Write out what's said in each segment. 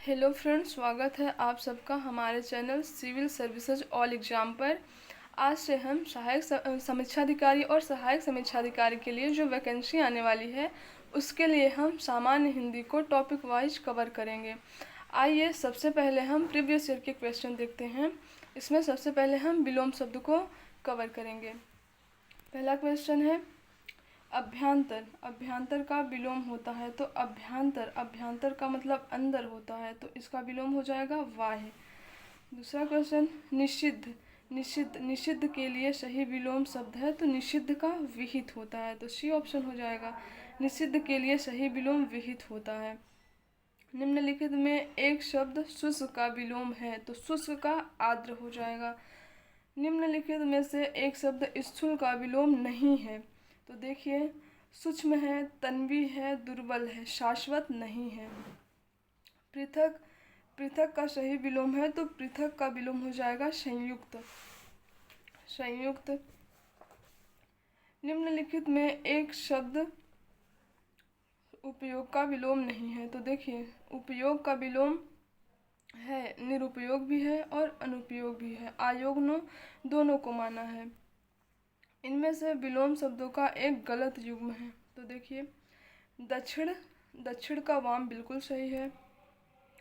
Hello friends, स्वागत है आप सबका हमारे channel civil services all exam पर। आज से हम सहायक समीक्षाधिकारी और सहायक समीक्षाधिकारी के लिए जो वैकेंसी आने वाली है उसके लिए हम सामान्य हिंदी को टॉपिक वाइज कवर करेंगे। आइए सबसे पहले हम प्रीवियस ईयर के क्वेश्चन देखते हैं। इसमें सबसे पहले हम विलोम शब्द को कवर करेंगे। पहला क्वेश्चन है अभ्यांतर। अभ्यांतर का विलोम होता है तो अभ्यांतर का मतलब अंदर होता है, तो इसका विलोम हो जाएगा बाह्य। दूसरा क्वेश्चन निषिद्ध के लिए सही विलोम शब्द है तो निषिद्ध का विहित होता है, तो सी ऑप्शन हो जाएगा। निषिद्ध के लिए सही विलोम विहित होता है। निम्नलिखित में एक शब्द शुष्क का विलोम है तो शुष्क का आर्द्र हो जाएगा। निम्नलिखित में से एक शब्द स्थूल का विलोम नहीं है, तो देखिए सूक्ष्म है, तन्वी है, दुर्बल है, शाश्वत नहीं है। पृथक का सही विलोम है तो पृथक का विलोम हो जाएगा संयुक्त। निम्नलिखित में एक शब्द उपयोग का विलोम नहीं है, तो देखिए उपयोग का विलोम है, निरुपयोग भी है और अनुपयोग भी है, आयोग्नो दोनों को माना है। इनमें से विलोम शब्दों का एक गलत युग्म है, तो देखिए दक्षिण का वाम बिल्कुल सही है,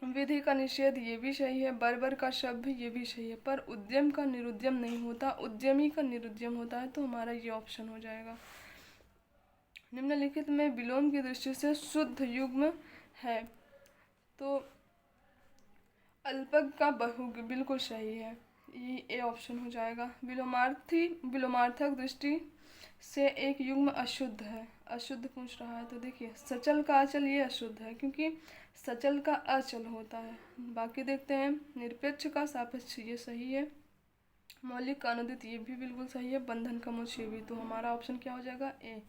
विधि का निषेध ये भी सही है, बर्बर का शब्द ये भी सही है, पर उद्यम का निरुद्यम नहीं होता, उद्यमी का निरुद्यम होता है, तो हमारा ये ऑप्शन हो जाएगा। निम्नलिखित में विलोम की दृष्टि से शुद्ध युग्म है, तो अल्पज्ञ का बहुज्ञ बिल्कुल सही है, ये ए ऑप्शन हो जाएगा। विलोमार्थक दृष्टि से एक युग्म अशुद्ध है, अशुद्ध पूछ रहा है, तो देखिए सचल का अचल ये अशुद्ध है क्योंकि सचल का अचल होता है। बाकी देखते हैं निरपेक्ष का सापेक्ष ये सही है, मौलिक का अनुदित ये भी बिल्कुल सही है, बंधन का मोक्ष ये भी, तो हमारा ऑप्शन क्या हो जाएगा ए।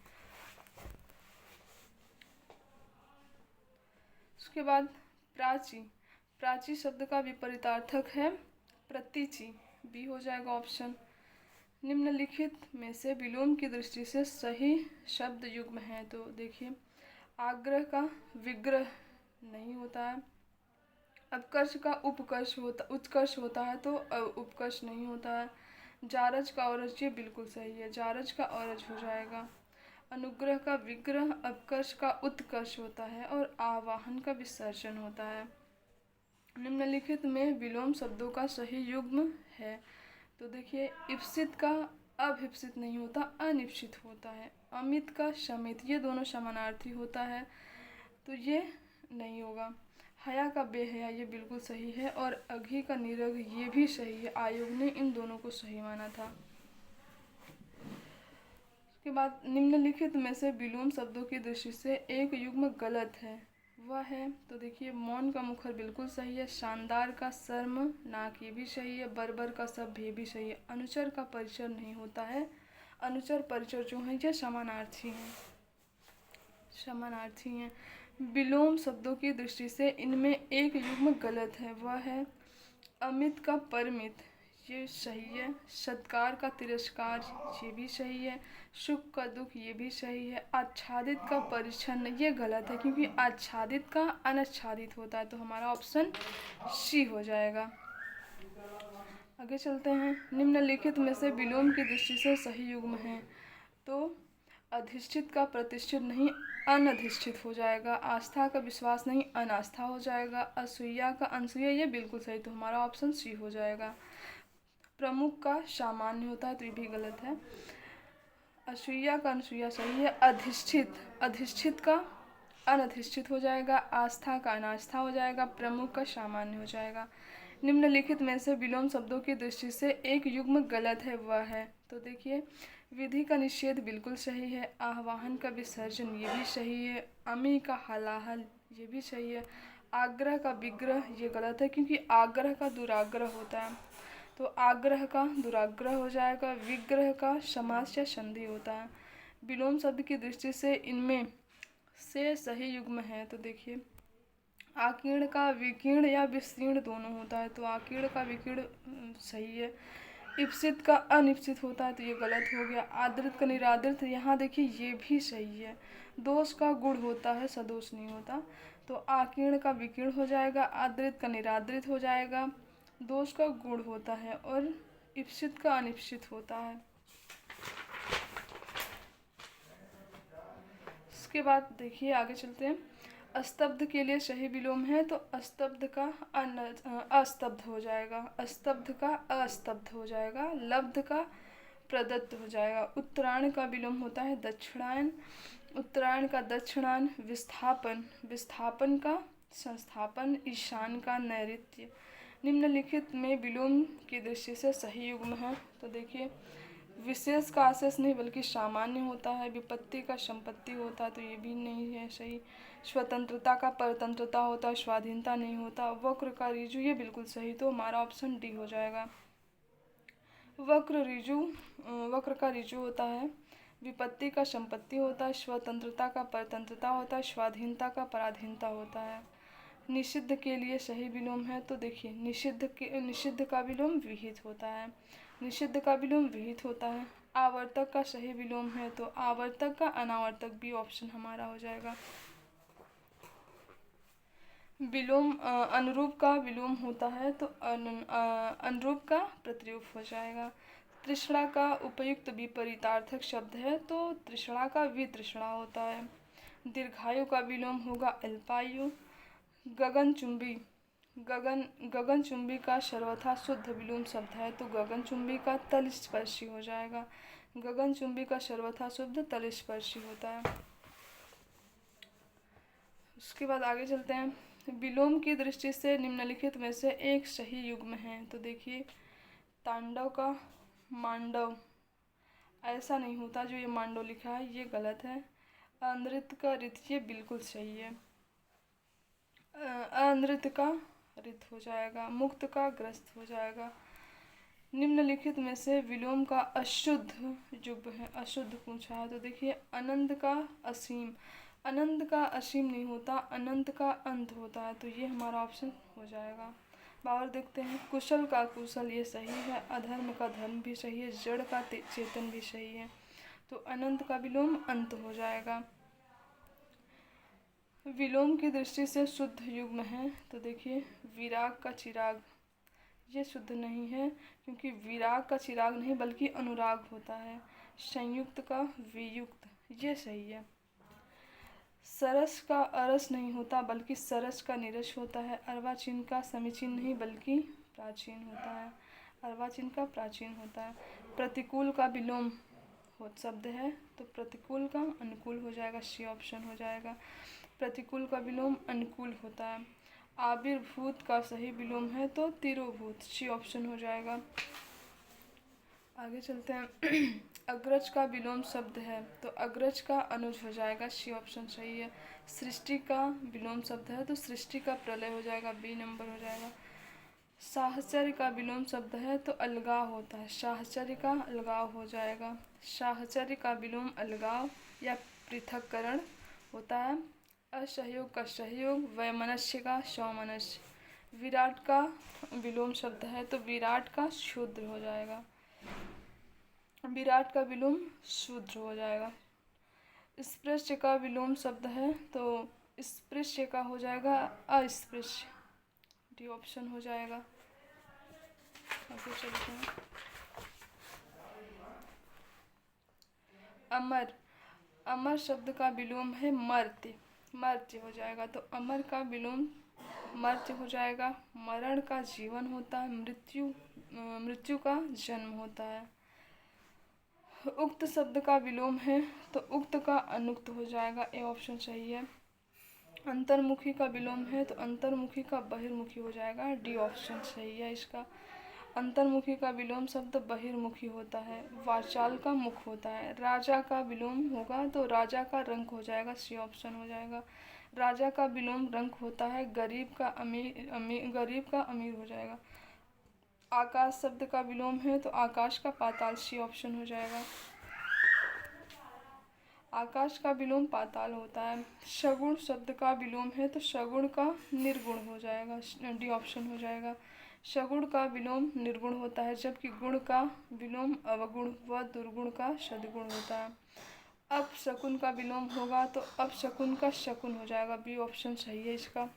उसके बाद प्राची शब्द का विपरीतार्थक है प्रतीचि, बी हो जाएगा ऑप्शन। निम्नलिखित में से विलोम की दृष्टि से सही शब्द युग्म है, तो देखिए आग्रह का विग्रह नहीं होता है, अपकर्ष का उत्कर्ष होता है तो उपकर्ष नहीं होता है, जारज का औरज ये बिल्कुल सही है, जारज का औरज हो जाएगा। अनुग्रह का विग्रह अपकर्ष का उत्कर्ष होता है और आवाहन का विसर्जन होता है। निम्नलिखित में विलोम शब्दों का सही युग्म है, तो देखिए इप्सित का अभिप्सित नहीं होता, अनिप्सित होता है। अमित का शमित ये दोनों समानार्थी होता है, तो ये नहीं होगा। हया का बेहया ये बिल्कुल सही है और अघी का निरघ ये भी सही है, आयोग ने इन दोनों को सही माना था। उसके बाद निम्नलिखित में से विलोम शब्दों की दृष्टि से एक युग्म गलत है, वह है, तो देखिए मौन का मुखर बिल्कुल सही है, शानदार का शर्म नाक ये भी सही है, बर्बर का सभ्य ये भी सही है। अनुचर का परिचर नहीं होता है, अनुचर परिचर जो है ये समानार्थी हैं। विलोम शब्दों की दृष्टि से इनमें एक युग्म गलत है, वह है अमित का परमित ये सही है, सत्कार का तिरस्कार ये भी सही है, सुख का दुख ये भी सही है, आच्छादित का परिच्छन्न ये गलत है क्योंकि आच्छादित का अनाच्छादित होता है, तो हमारा ऑप्शन सी हो जाएगा। आगे चलते हैं। निम्नलिखित में से विलोम की दृष्टि से सही युग्म है, तो अधिष्ठित का प्रतिष्ठित नहीं अनधिष्ठित हो जाएगा, आस्था का विश्वास नहीं अनास्था हो जाएगा, असूया का अनसूया ये बिल्कुल सही, तो हमारा ऑप्शन सी हो जाएगा। प्रमुख का सामान्य होता है तो ये भी गलत है, असूया का अनसूया सही है, अधिष्ठित का अनधिष्ठित हो जाएगा, आस्था का अनास्था हो जाएगा, प्रमुख का सामान्य हो जाएगा। निम्नलिखित में से विलोम शब्दों की दृष्टि से एक युग्म गलत है, वह है, तो देखिए विधि का निषेध बिल्कुल सही है, आह्वान का विसर्जन ये भी सही है, अमी का हलाहल ये भी सही है, आग्रह का विग्रह ये गलत है क्योंकि आग्रह का दुराग्रह होता है, तो आग्रह का दुराग्रह हो जाएगा, विग्रह का समास या संधि होता है। विलोम शब्द की दृष्टि से इनमें से सही युग्म है, तो देखिए आकीर्ण का विकीर्ण या विस्तीर्ण दोनों होता है, तो आकीर्ण का विकीर्ण सही है, इप्सित का अनिप्सित होता है तो ये गलत हो गया। आदृत का निरादृत, यहाँ देखिए ये भी सही है। दोष का गुण होता है, सदोष नहीं होता। तो आकीर्ण का विकीर्ण हो जाएगा, आदृत का निरादृत हो जाएगा, दोष का गुण होता है, और इप्सित का अनिप्सित होता है। इसके बाद देखिए आगे चलते हैं। अस्तब्ध के लिए सही विलोम है तो अस्तब्ध का अस्तब्ध हो जाएगा, अस्तब्ध का अस्तब्ध हो जाएगा, लब्ध का प्रदत्त हो जाएगा। उत्तरायण का विलोम होता है दक्षिणायन, उत्तरायण का दक्षिणायन। विस्थापन, विस्थापन का संस्थापन। ईशान का नैऋत्य। निम्नलिखित में विलोम की दृष्टि से सही युग्म है तो देखिए, विशेष का आशेष नहीं बल्कि सामान्य होता है। विपत्ति का संपत्ति होता है तो ये भी नहीं है सही। स्वतंत्रता का परतंत्रता होता है, स्वाधीनता नहीं होता। वक्र का ऋजु, ये बिल्कुल सही, तो हमारा ऑप्शन डी हो जाएगा। वक्र ऋजु, वक्र का ऋजु होता है। विपत्ति का संपत्ति होता है, स्वतंत्रता का परतंत्रता होता है, स्वाधीनता का पराधीनता होता है। निषिद्ध के लिए सही विलोम है तो देखिए, निषिद्ध का विलोम विहित होता है, निषिद्ध का विलोम विहित होता है। आवर्तक का सही विलोम है तो आवर्तक का अनावर्तक भी ऑप्शन हमारा हो जाएगा। विलोम अनुरूप का विलोम होता है तो अनुरूप का प्रतिरूप हो जाएगा। तृष्णा का उपयुक्त विपरीतार्थक शब्द है तो तृष्णा का वितृष्णा होता है। दीर्घायु का विलोम होगा अल्पायु। गगनचुंबी, गगनचुंबी का सर्वथा शुद्ध विलोम शब्द है तो गगनचुंबी का तलस्पर्शी हो जाएगा। गगनचुंबी का सर्वथा शुद्ध तलस्पर्शी होता है। उसके बाद आगे चलते हैं। विलोम की दृष्टि से निम्नलिखित में से एक सही युग्म है तो देखिए, तांडव का मांडव, ऐसा नहीं होता जो ये मांडव लिखा है ये गलत है। अनृत का रित, ये बिल्कुल सही है। अनृत का रित हो जाएगा। मुक्त का ग्रस्त हो जाएगा। निम्नलिखित में से विलोम का अशुद्ध युग्म है, अशुद्ध पूछा है तो देखिए, अनंत का असीम, अनंत का असीम नहीं होता, अनंत का अंत होता है तो ये हमारा ऑप्शन हो जाएगा। बावर देखते हैं। कुशल का कुशल, ये सही है। अधर्म का धर्म भी सही है। जड़ का चेतन भी सही है तो अनंत का विलोम अंत हो जाएगा। विलोम की दृष्टि से शुद्ध युग्म है तो देखिए, विराग का चिराग, ये शुद्ध नहीं है क्योंकि विराग का चिराग नहीं बल्कि अनुराग होता है। संयुक्त का वियुक्त, ये सही है। सरस का अरस नहीं होता बल्कि सरस का निरस होता है। अर्वाचीन का समीचीन नहीं बल्कि प्राचीन होता है, अर्वाचीन का प्राचीन होता है। प्रतिकूल का विलोम शब्द है तो प्रतिकूल का अनुकूल हो जाएगा, सी ऑप्शन हो जाएगा। प्रतिकूल का विलोम अनुकूल होता है। आविर्भूत का सही विलोम है तो तिरोभूत, सी ऑप्शन हो जाएगा। आगे चलते हैं। अग्रज का विलोम शब्द है तो अग्रज का अनुज हो जाएगा, सी ऑप्शन सही है। सृष्टि का विलोम शब्द है तो सृष्टि का प्रलय हो जाएगा, बी नंबर हो जाएगा। साहचर्य का विलोम शब्द है तो अलगाव होता है, साहचर्य का अलगाव हो जाएगा। साहचर्य का विलोम अलगाव या पृथक्करण होता है। असहयोग का सहयोग, वैमनस्य का सौमनस्य। विराट का विलोम शब्द है तो विराट का शूद्र हो जाएगा, विराट का विलोम शूद्र हो जाएगा। स्पृश्य का विलोम शब्द है तो स्पृश्य का हो जाएगा अस्पृश्य, डी ऑप्शन हो जाएगा। आगे चलते हैं। अमर, अमर शब्द का विलोम है मर्त्य, मर्त्य हो जाएगा तो अमर का विलोम मर्त्य हो जाएगा। मरण का जीवन होता है, मृत्यु का जन्म होता है। उक्त शब्द का विलोम है तो उक्त का अनुक्त हो जाएगा, ए ऑप्शन सही है। अंतर्मुखी का विलोम है तो अंतर्मुखी का बहिर्मुखी हो जाएगा, डी ऑप्शन सही है इसका। अंतर्मुखी का विलोम शब्द बहिर्मुखी होता है। वाचाल का मुख होता है। राजा का विलोम होगा तो राजा का रंक हो जाएगा, सी ऑप्शन हो जाएगा। राजा का विलोम रंक होता है। गरीब का अमीर, गरीब का अमीर हो जाएगा। आकाश शब्द का विलोम है तो आकाश का पाताल, सी ऑप्शन हो जाएगा। आकाश का विलोम पाताल होता है। सगुण शब्द का विलोम है तो सगुण का निर्गुण हो जाएगा, डी ऑप्शन हो जाएगा। सगुण का विलोम निर्गुण होता है, जबकि गुण का विलोम अवगुण व दुर्गुण का सद्गुण होता है। अपशकुन का विलोम होगा तो अपशकुन का शकुन हो जाएगा, बी ऑप्शन सही है इसका।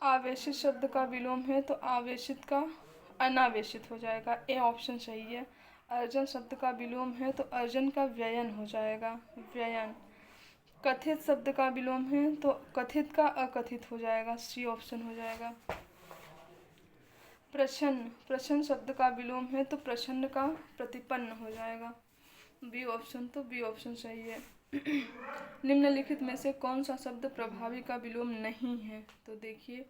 आवेशित शब्द का विलोम है तो आवेशित का अनावेशित हो जाएगा, ए ऑप्शन सही है। अर्जन शब्द का विलोम है तो अर्जन का व्ययन हो जाएगा, व्ययन। कथित शब्द का विलोम है तो कथित का अकथित हो जाएगा, सी ऑप्शन हो जाएगा। प्रछन्न, प्रछन्न शब्द का विलोम है तो प्रछन्न का प्रतिपन्न हो जाएगा, बी ऑप्शन, तो बी ऑप्शन सही है। निम्नलिखित में से कौन सा शब्द प्रभावी का विलोम नहीं है, तो देखिए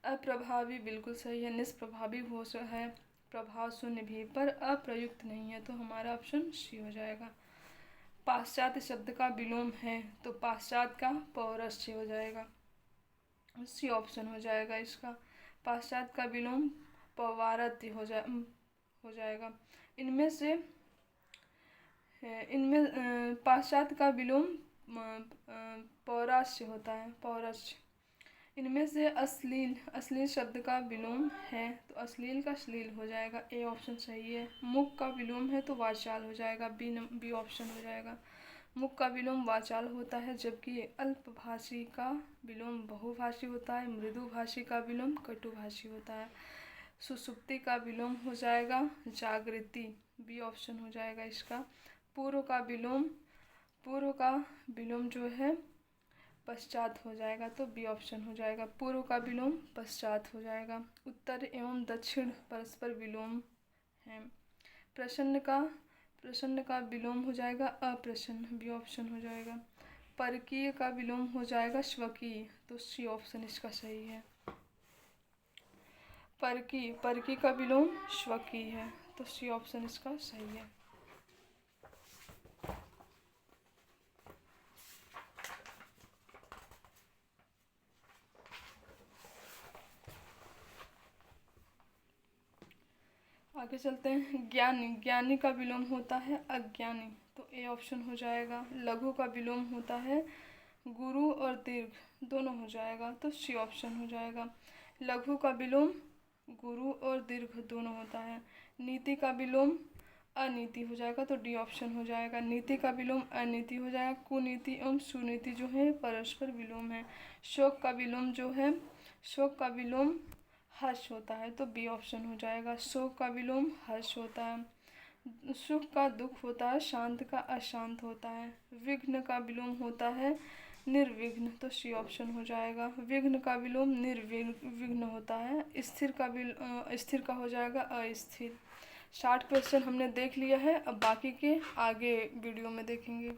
अप्रभावी बिल्कुल सही है, निष्प्रभावी हो है, प्रभाव शून्य भी, पर अप्रयुक्त नहीं है, तो हमारा ऑप्शन सी हो जाएगा। पाश्चात्य शब्द का विलोम है तो पाश्चात्य का पौरस्य हो जाएगा, सी ऑप्शन हो जाएगा इसका। पाश्चात्य का विलोम पौवारत्य हो जाएगा। इनमें पाश्चात्य का विलोम पौरास्य होता है, पौरस्य। इनमें से अश्लील, अश्लील शब्द का विलोम है तो अश्लील का श्लील हो जाएगा, ए ऑप्शन सही है। मुख का विलोम है तो वाचाल हो जाएगा, बी ऑप्शन हो जाएगा। मुख का विलोम वाचाल होता है, जबकि अल्पभाषी का विलोम बहुभाषी होता है, मृदुभाषी का विलोम कटुभाषी होता है। सुसुप्ति का विलोम हो जाएगा जागृति, बी ऑप्शन हो जाएगा इसका। पूर्व का विलोम जो है पश्चात हो जाएगा, तो बी ऑप्शन हो जाएगा, पूर्व का विलोम पश्चात हो जाएगा। उत्तर एवं दक्षिण परस्पर विलोम है। प्रसन्न का विलोम हो जाएगा अप्रसन्न, बी ऑप्शन हो जाएगा। परकीय का विलोम हो जाएगा स्वकीय, तो सी ऑप्शन इसका सही है। परकी का विलोम स्वकीय है, तो सी ऑप्शन इसका सही है। आगे चलते हैं। ज्ञानी, ज्ञानी का विलोम होता है अज्ञानी, तो ए ऑप्शन हो जाएगा। लघु का विलोम होता है गुरु और दीर्घ दोनों हो जाएगा, तो सी ऑप्शन हो जाएगा। लघु का विलोम गुरु और दीर्घ दोनों होता है। नीति का विलोम अनीति हो जाएगा, तो डी ऑप्शन हो जाएगा। नीति का विलोम अनीति हो जाएगा। कुनीति एवं सुनीति जो है परस्पर विलोम है। शोक का विलोम जो है, शोक का विलोम हर्ष होता है, तो बी ऑप्शन हो जाएगा। शोक का विलोम हर्ष होता है। सुख का दुख होता है, शांत का अशांत होता है। विघ्न का विलोम होता है निर्विघ्न, तो सी ऑप्शन हो जाएगा। विघ्न का विलोम निर्विघ्न होता है। स्थिर का हो जाएगा अस्थिर। 60 क्वेश्चन हमने देख लिया है, अब बाकी के आगे वीडियो में देखेंगे।